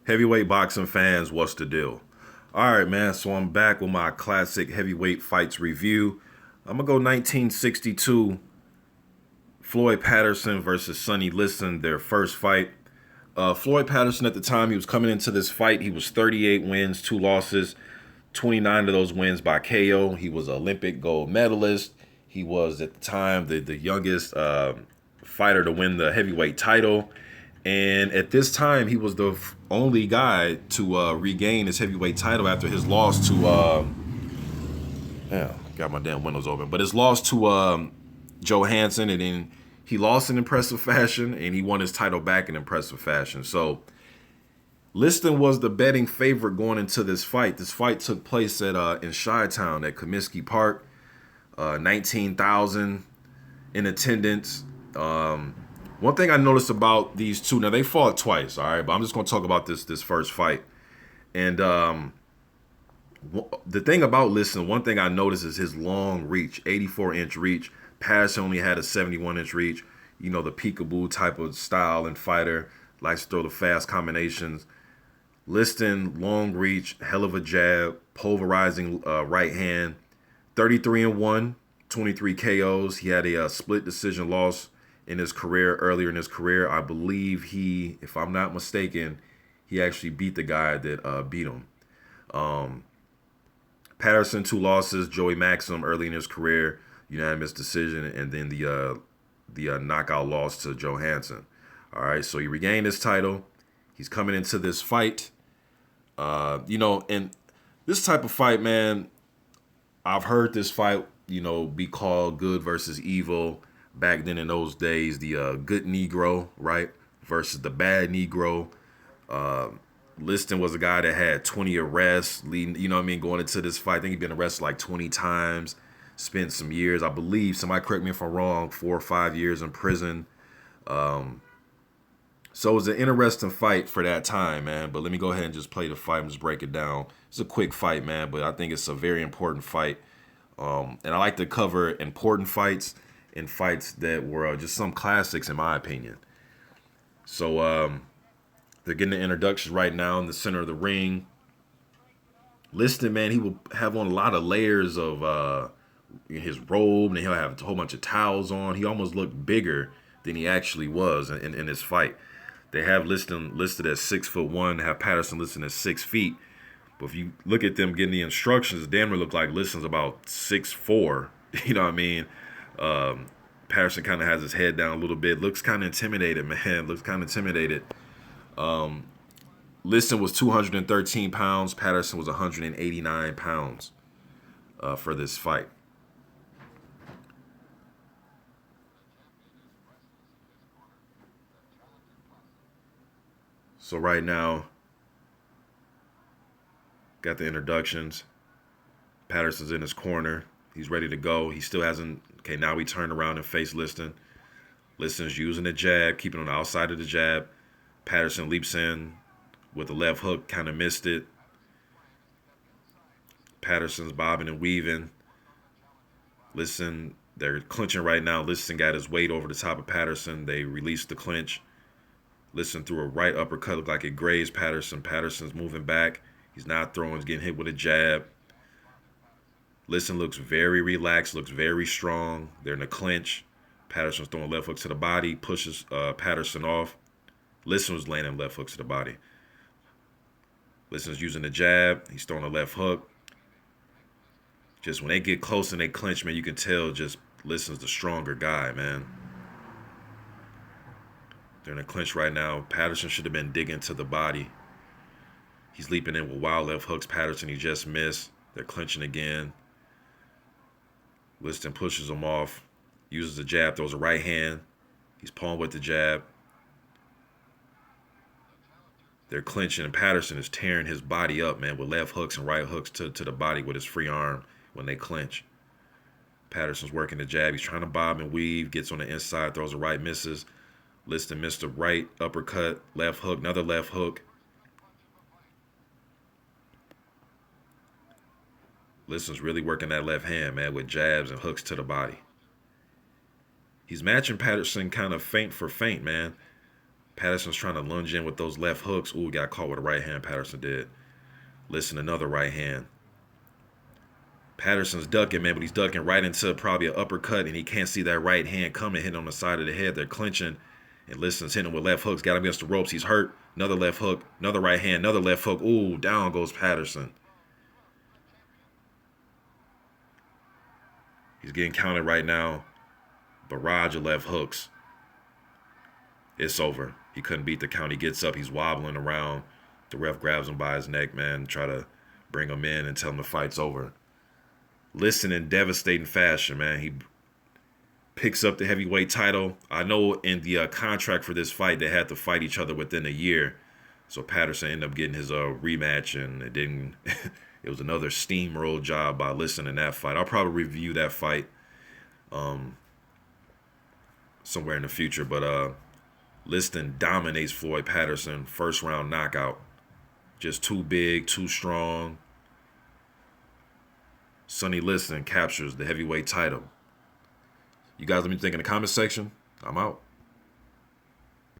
Heavyweight boxing fans, what's the deal? All right, man. So I'm back with my classic heavyweight fights review. I'm gonna go 1962. Floyd Patterson versus Sonny Liston, their first fight. Floyd Patterson at the time he was coming into this fight, he was 38 wins, 2 losses, 29 of those wins by KO. He was an Olympic gold medalist. He was at the time the youngest fighter to win the heavyweight title. And at this time, he was the only guy to regain his heavyweight title after his loss to, yeah, got my damn windows open, but his loss to Johansson, and then he lost in impressive fashion, and he won his title back in impressive fashion. So Liston was the betting favorite going into this fight. This fight took place at in Chi-Town at Comiskey Park, 19,000 in attendance. One thing I noticed about these two, now they fought twice, all right, but I'm just going to talk about this first fight. And the thing about Liston, one thing I noticed is his long reach, 84-inch reach. Patterson only had a 71-inch reach. You know, the peekaboo type of style and fighter, likes to throw the fast combinations. Liston, long reach, hell of a jab, pulverizing right hand, 33-1, 23 KOs. He had a split decision loss in his career, earlier in his career. I believe he, if I'm not mistaken, he actually beat the guy that beat him. Patterson, 2 losses. Joey Maxim, early in his career, unanimous decision, and then the knockout loss to Johansson. All right, so he regained his title. He's coming into this fight. And this type of fight, man, I've heard this fight, be called good versus evil. Back then in those days, the good Negro, right, versus the bad Negro. Liston was a guy that had 20 arrests, leading, going into this fight. I think he'd been arrested like 20 times, spent some years, I believe, somebody correct me if I'm wrong, 4 or 5 years in prison. So it was an interesting fight for that time, man. But let me go ahead and just play the fight and just break it down. It's a quick fight, man, but I think it's a very important fight. And I like to cover important fights and fights that were just some classics, in my opinion. So they're getting the introductions right now in the center of the ring. Liston, man, he will have on a lot of layers of his robe, and he'll have a whole bunch of towels on. He almost looked bigger than he actually was in his fight. They have Liston listed as 6'1", have Patterson listed as 6 feet. But if you look at them getting the instructions, it damn near look like Liston's about 6'4". You know what I mean? Patterson kind of has his head down a little bit. Looks kind of intimidated, man. Looks kind of intimidated. Liston was 213 pounds. Patterson was 189 pounds for this fight. So right now, got the introductions. Patterson's in his corner. He's ready to go. He still hasn't. Okay, now we turn around and face Liston. Liston's using the jab, keeping on the outside of the jab. Patterson leaps in with the left hook, kind of missed it. Patterson's bobbing and weaving. Liston, they're clinching right now. Liston got his weight over the top of Patterson. They released the clinch. Liston threw a right uppercut, looked like it grazed Patterson. Patterson's moving back. He's not throwing, he's getting hit with a jab. Liston looks very relaxed, looks very strong. They're in a clinch. Patterson's throwing left hook to the body, pushes Patterson off. Liston was landing left hooks to the body. Liston's using the jab. He's throwing a left hook. Just when they get close and they clinch, man, you can tell just Liston's the stronger guy, man. They're in a clinch right now. Patterson should have been digging to the body. He's leaping in with wild left hooks. Patterson, he just missed. They're clinching again. Liston pushes him off. Uses the jab, throws a right hand. He's pawing with the jab. They're clinching, and Patterson is tearing his body up, man, with left hooks and right hooks to the body with his free arm when they clinch. Patterson's working the jab. He's trying to bob and weave. Gets on the inside, throws a right, misses. Liston missed a right uppercut, left hook, another left hook. Liston's really working that left hand, man, with jabs and hooks to the body. He's matching Patterson kind of feint for feint, man. Patterson's trying to lunge in with those left hooks. Ooh, got caught with a right hand. Patterson did. Liston, another right hand. Patterson's ducking, man, but he's ducking right into probably an uppercut, and he can't see that right hand coming, hitting on the side of the head. They're clinching, and Liston's hitting him with left hooks. Got him against the ropes. He's hurt. Another left hook, another right hand, another left hook. Ooh, down goes Patterson. He's getting counted right now. Barrage of left hooks. It's over. He couldn't beat the count. He gets up. He's wobbling around. The ref grabs him by his neck, man, try to bring him in and tell him the fight's over. Liston in devastating fashion, man. He picks up the heavyweight title. I know in the contract for this fight, they had to fight each other within a year. So Patterson ended up getting his rematch, and it didn't. It was another steamroll job by Liston in that fight. I'll probably review that fight somewhere in the future. But Liston dominates Floyd Patterson. First round knockout. Just too big, too strong. Sonny Liston captures the heavyweight title. You guys let me think in the comment section. I'm out.